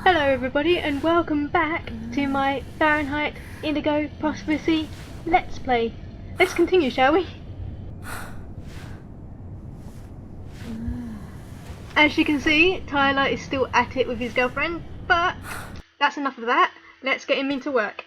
Hello everybody and welcome back to my Fahrenheit Indigo Prosperity Let's Play. Let's continue, shall we? As you can see, Tyler is still at it with his girlfriend, but that's enough of that. Let's get him into work.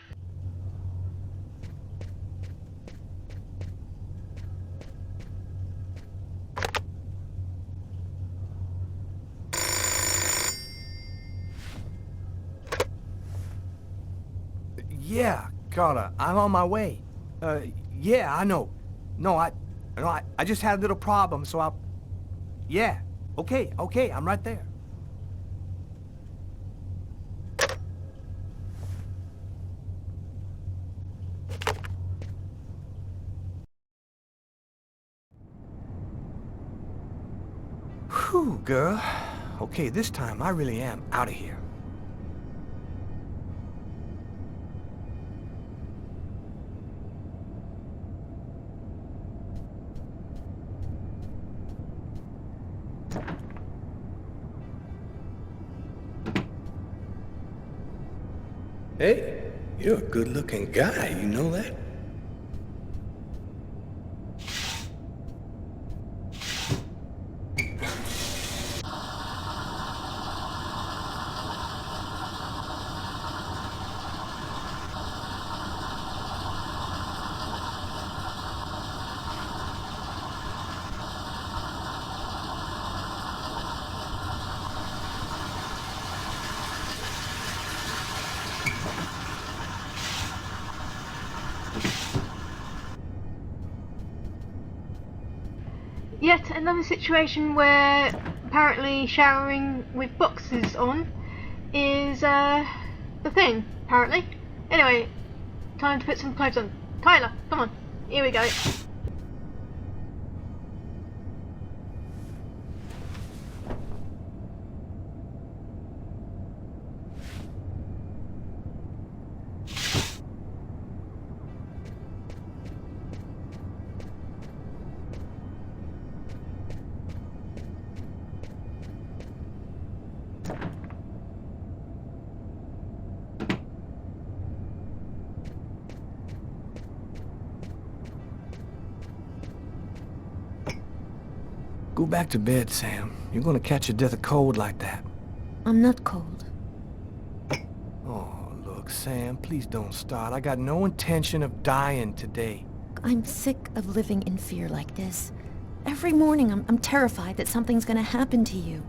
Yeah, Carla, I'm on my way. Yeah, I know. No, I just had a little problem, so I'll... Yeah, okay, I'm right there. Whew, girl. Okay, this time I really am out of here. Hey, you're a good-looking guy, you know that? Yet another situation where apparently showering with boxes on is the thing, apparently. Anyway, time to put some clothes on. Tyler, come on, here we go. Go back to bed, Sam. You're gonna catch a death of cold like that. I'm not cold. Oh, look, Sam, please don't start. I got no intention of dying today. I'm sick of living in fear like this. Every morning I'm terrified that something's gonna happen to you.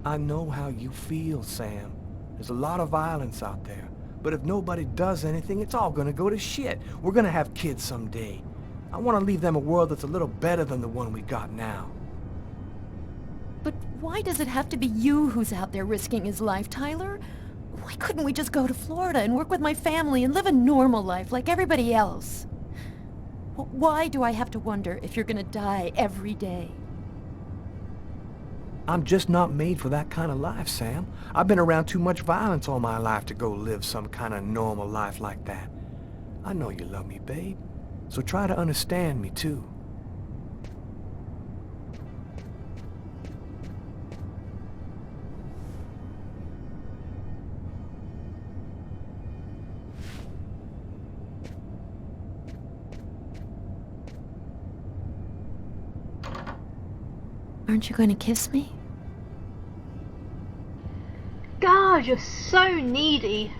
I know how you feel, Sam. There's a lot of violence out there. But if nobody does anything, it's all gonna go to shit. We're gonna have kids someday. I want to leave them a world that's a little better than the one we got now. But why does it have to be you who's out there risking his life, Tyler? Why couldn't we just go to Florida and work with my family and live a normal life like everybody else? Why do I have to wonder if you're gonna die every day? I'm just not made for that kind of life, Sam. I've been around too much violence all my life to go live some kind of normal life like that. I know you love me, babe. So try to understand me, too. Aren't you going to kiss me? God, you're so needy.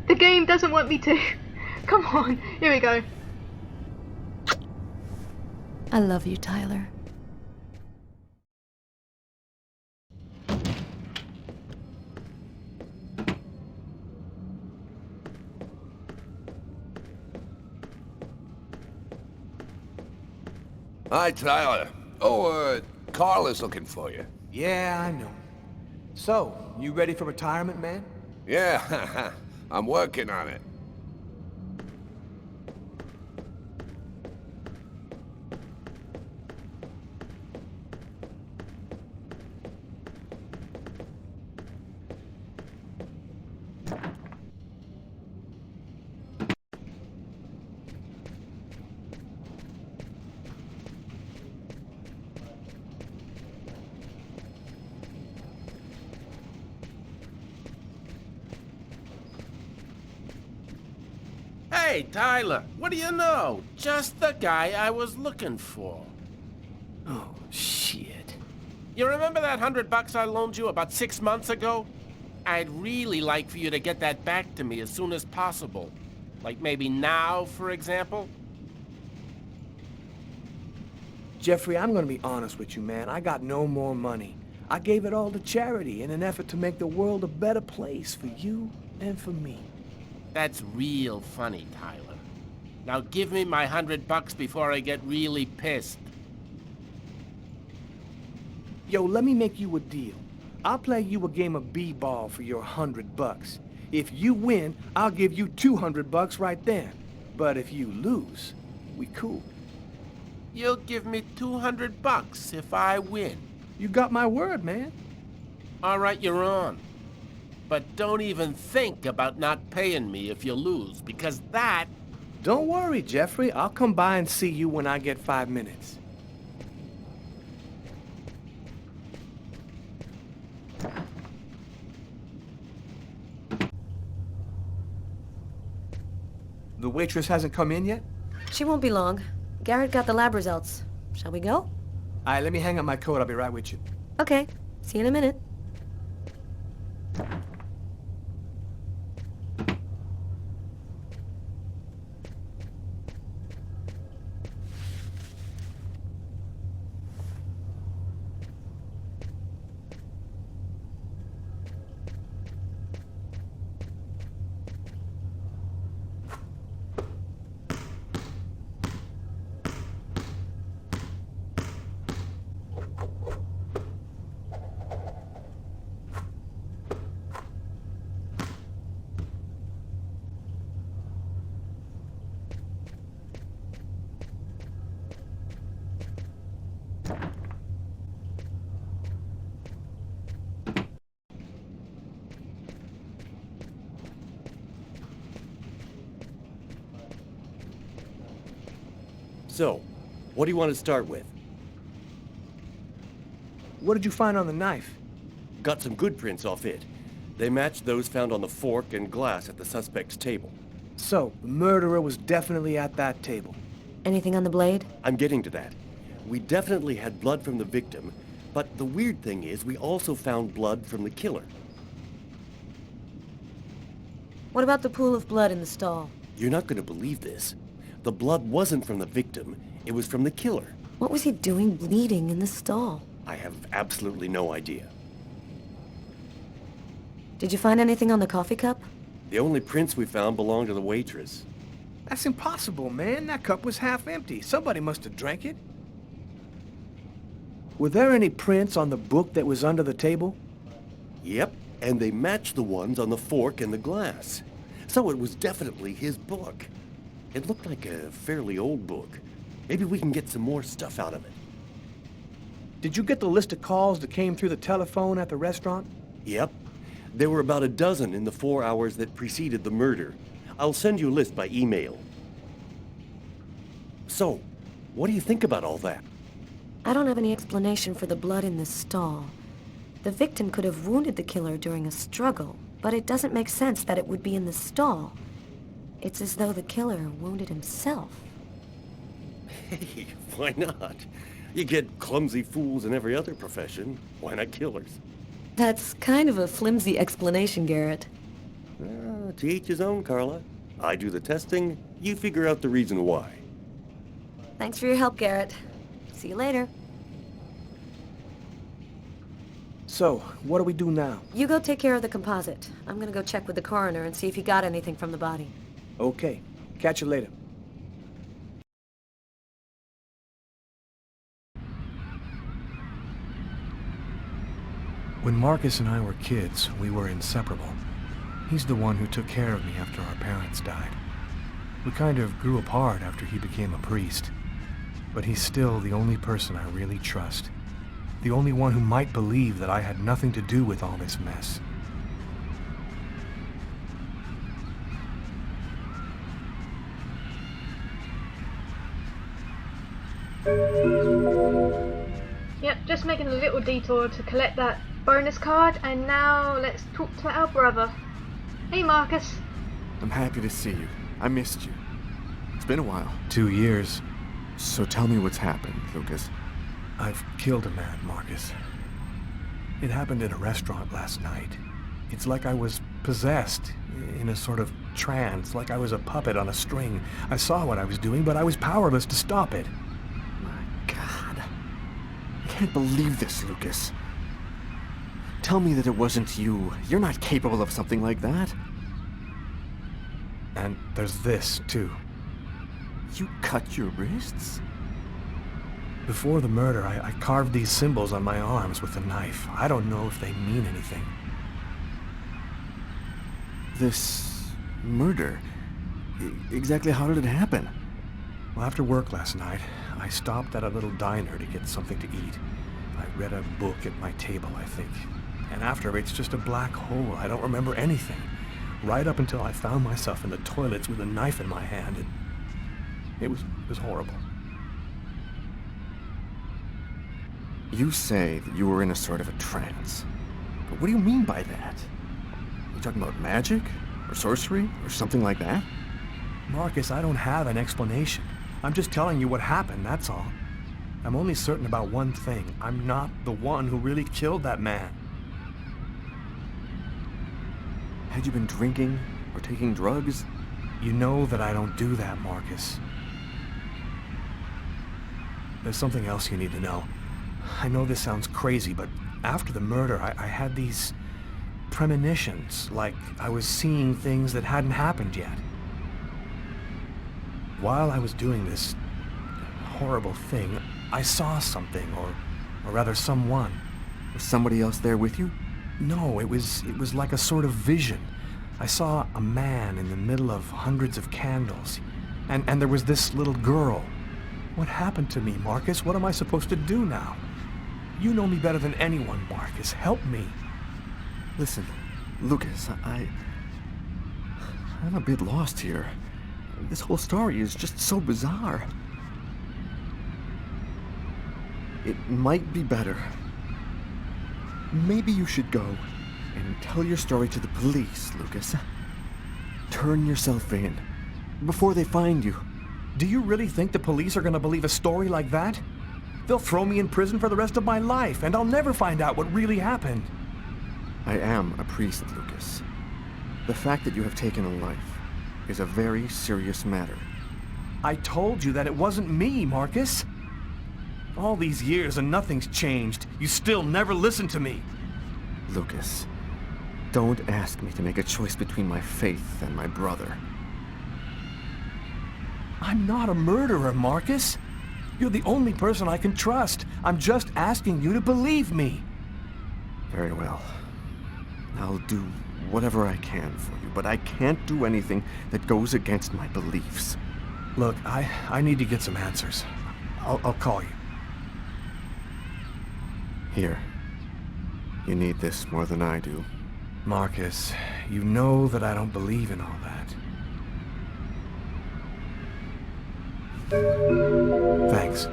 The game doesn't want me to. Come on, here we go. I love you, Tyler. Hi, Tyler. Oh, Carl is looking for you. Yeah, I know. So, you ready for retirement, man? Yeah, I'm working on it. Hey, Tyler, what do you know? Just the guy I was looking for. Oh, shit. You remember that $100 I loaned you about 6 months ago? I'd really like for you to get that back to me as soon as possible. Like maybe now, for example? Jeffrey, I'm gonna be honest with you, man. I got no more money. I gave it all to charity in an effort to make the world a better place for you and for me. That's real funny, Tyler. Now give me my $100 before I get really pissed. Yo, let me make you a deal. I'll play you a game of b-ball for your $100. If you win, I'll give you $200 right then. But if you lose, we cool. You'll give me $200 if I win. You got my word, man. All right, you're on. But don't even think about not paying me if you lose, because that... Don't worry, Jeffrey. I'll come by and see you when I get 5 minutes. The waitress hasn't come in yet? She won't be long. Garrett got the lab results. Shall we go? All right, let me hang up my coat. I'll be right with you. Okay. See you in a minute. So, what do you want to start with? What did you find on the knife? Got some good prints off it. They matched those found on the fork and glass at the suspect's table. So, the murderer was definitely at that table. Anything on the blade? I'm getting to that. We definitely had blood from the victim, but the weird thing is we also found blood from the killer. What about the pool of blood in the stall? You're not going to believe this. The blood wasn't from the victim, it was from the killer. What was he doing bleeding in the stall? I have absolutely no idea. Did you find anything on the coffee cup? The only prints we found belonged to the waitress. That's impossible, man. That cup was half empty. Somebody must have drank it. Were there any prints on the book that was under the table? Yep, and they matched the ones on the fork and the glass. So it was definitely his book. It looked like a fairly old book. Maybe we can get some more stuff out of it. Did you get the list of calls that came through the telephone at the restaurant? Yep. There were about a dozen in the 4 hours that preceded the murder. I'll send you a list by email. So, what do you think about all that? I don't have any explanation for the blood in the stall. The victim could have wounded the killer during a struggle, but it doesn't make sense that it would be in the stall. It's as though the killer wounded himself. Hey, why not? You get clumsy fools in every other profession. Why not killers? That's kind of a flimsy explanation, Garrett. To each his own, Carla. I do the testing, you figure out the reason why. Thanks for your help, Garrett. See you later. So, what do we do now? You go take care of the composite. I'm gonna go check with the coroner and see if he got anything from the body. Okay. Catch you later. When Marcus and I were kids, we were inseparable. He's the one who took care of me after our parents died. We kind of grew apart after he became a priest. But he's still the only person I really trust. The only one who might believe that I had nothing to do with all this mess. Yep, just making a little detour to collect that bonus card, and now let's talk to our brother. Hey Marcus. I'm happy to see you. I missed you. It's been a while. 2 years. So tell me what's happened, Lucas. I've killed a man, Marcus. It happened in a restaurant last night. It's like I was possessed, in a sort of trance, like I was a puppet on a string. I saw what I was doing, but I was powerless to stop it. My God. I can't believe this, Lucas. Tell me that it wasn't you. You're not capable of something like that. And there's this, too. You cut your wrists? Before the murder, I carved these symbols on my arms with a knife. I don't know if they mean anything. This murder? Exactly how did it happen? Well, after work last night, I stopped at a little diner to get something to eat. I read a book at my table, I think. And after, it's just a black hole. I don't remember anything. Right up until I found myself in the toilets with a knife in my hand. It was horrible. You say that you were in a sort of a trance. But what do you mean by that? You talking about magic? Or sorcery? Or something like that? Marcus, I don't have an explanation. I'm just telling you what happened, that's all. I'm only certain about one thing. I'm not the one who really killed that man. Had you been drinking? Or taking drugs? You know that I don't do that, Marcus. There's something else you need to know. I know this sounds crazy, but after the murder, I had these premonitions, like I was seeing things that hadn't happened yet. While I was doing this horrible thing, I saw something, or rather someone. Was somebody else there with you? No, it was like a sort of vision. I saw a man in the middle of hundreds of candles, and there was this little girl. What happened to me, Marcus? What am I supposed to do now? You know me better than anyone, Marcus. Help me. Listen, Lucas, I'm a bit lost here. This whole story is just so bizarre. It might be better. Maybe you should go and tell your story to the police, Lucas. Turn yourself in before they find you. Do you really think the police are going to believe a story like that? They'll throw me in prison for the rest of my life, and I'll never find out what really happened. I am a priest, Lucas. The fact that you have taken a life is a very serious matter. I told you that it wasn't me, Marcus. All these years and nothing's changed. You still never listen to me. Lucas, don't ask me to make a choice between my faith and my brother. I'm not a murderer, Marcus. You're the only person I can trust. I'm just asking you to believe me. Very well. I'll do whatever I can for you, but I can't do anything that goes against my beliefs. Look, I need to get some answers. I'll call you. Here. You need this more than I do. Marcus, you know that I don't believe in all that. Thanks.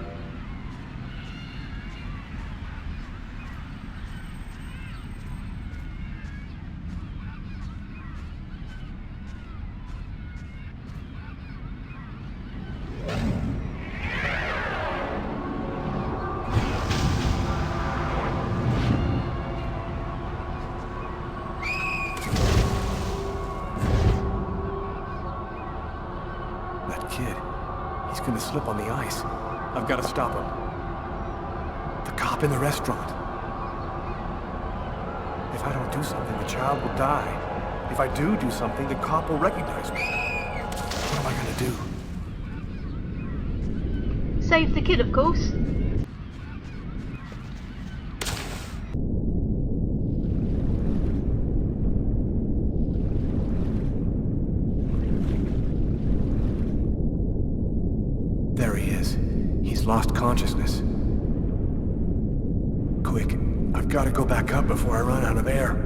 That kid. He's gonna slip on the ice. I've got to stop him. The cop in the restaurant. If I don't do something, the child will die. If I do something, the cop will recognize me. What am I gonna do? Save the kid, of course. There he is. He's lost consciousness. Quick, I've got to go back up before I run out of air.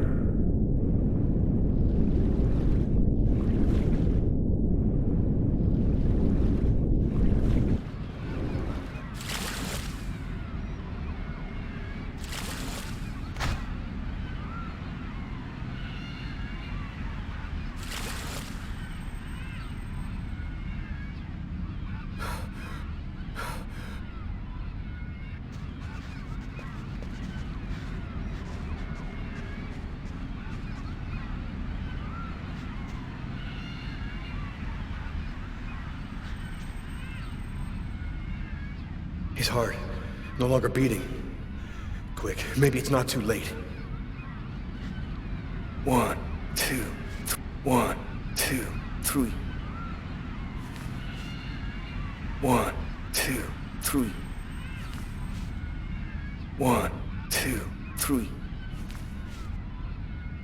His heart, no longer beating. Quick, maybe it's not too late. 1, 2, 1, 2, 3. 1, 2, 3. 1, 2, 3.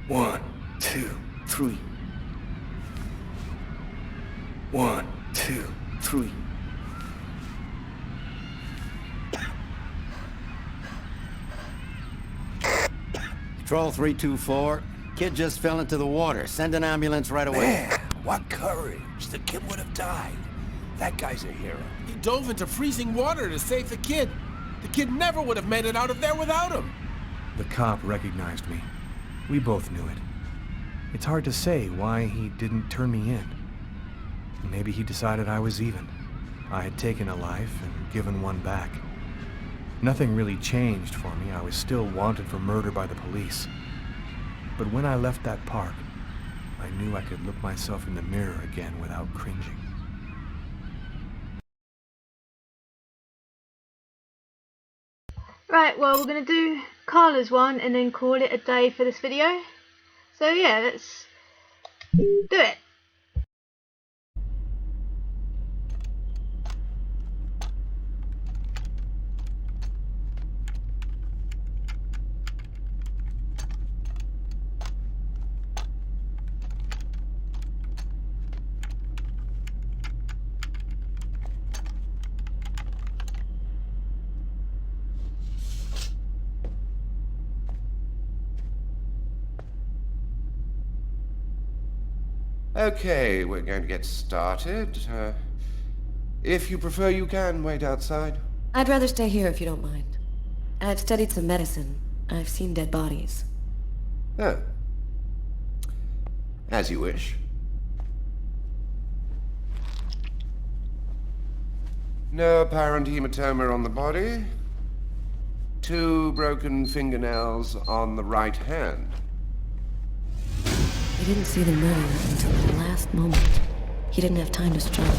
1, 2, 3. 1, 2, 3. Patrol 324. Kid just fell into the water. Send an ambulance right away. Man, what courage. The kid would have died. That guy's a hero. He dove into freezing water to save the kid. The kid never would have made it out of there without him. The cop recognized me. We both knew it. It's hard to say why he didn't turn me in. Maybe he decided I was even. I had taken a life and given one back. Nothing really changed for me. I was still wanted for murder by the police. But when I left that park, I knew I could look myself in the mirror again without cringing. Right, well, we're going to do Carla's one and then call it a day for this video. So yeah, let's do it. Okay, we're going to get started. If you prefer, you can wait outside. I'd rather stay here if you don't mind. I've studied some medicine. I've seen dead bodies. Oh. As you wish. No apparent hematoma on the body. 2 broken fingernails on the right hand. He didn't see the murderer until the last moment. He didn't have time to struggle.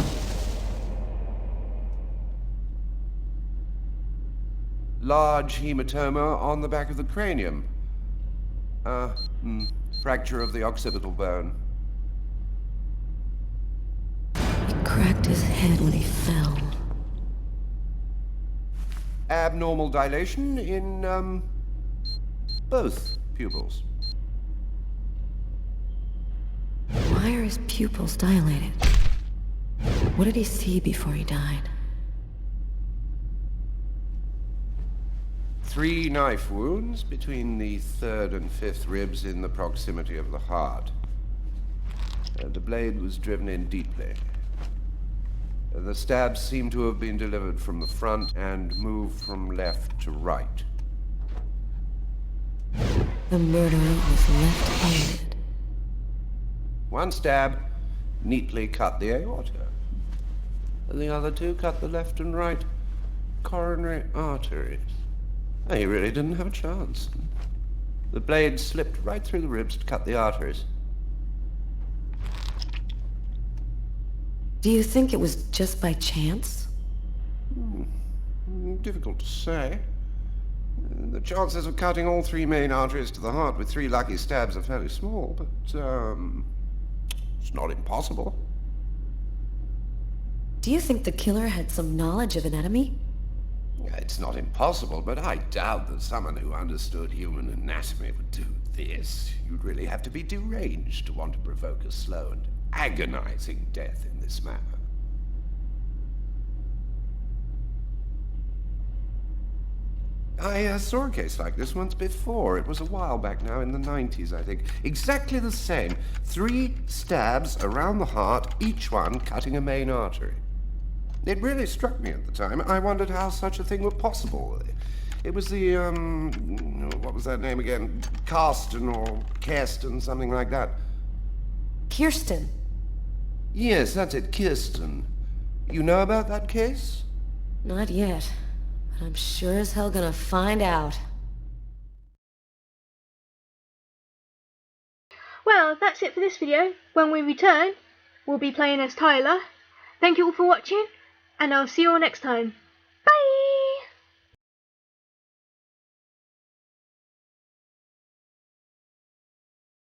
Large hematoma on the back of the cranium. Fracture of the occipital bone. He cracked his head when he fell. Abnormal dilation in, both pupils. Why are his pupils dilated? What did he see before he died? 3 knife wounds between the 3rd and 5th ribs in the proximity of the heart. The blade was driven in deeply. The stabs seem to have been delivered from the front and moved from left to right. The murderer was left-handed. 1 stab neatly cut the aorta. The other 2 cut the left and right coronary arteries. He really didn't have a chance. The blade slipped right through the ribs to cut the arteries. Do you think it was just by chance? Difficult to say. The chances of cutting all 3 main arteries to the heart with 3 lucky stabs are fairly small, but, it's not impossible. Do you think the killer had some knowledge of anatomy? It's not impossible, but I doubt that someone who understood human anatomy would do this. You'd really have to be deranged to want to provoke a slow and agonizing death in this manner. I saw a case like this once before. It was a while back now, in the 90s, I think. Exactly the same. 3 stabs around the heart, each one cutting a main artery. It really struck me at the time. I wondered how such a thing were possible. It was the, what was that name again? Karsten or Kirsten, something like that. Kirsten. Yes, that's it, Kirsten. You know about that case? Not yet. But I'm sure as hell gonna find out. Well, that's it for this video. When we return, we'll be playing as Tyler. Thank you all for watching, and I'll see you all next time.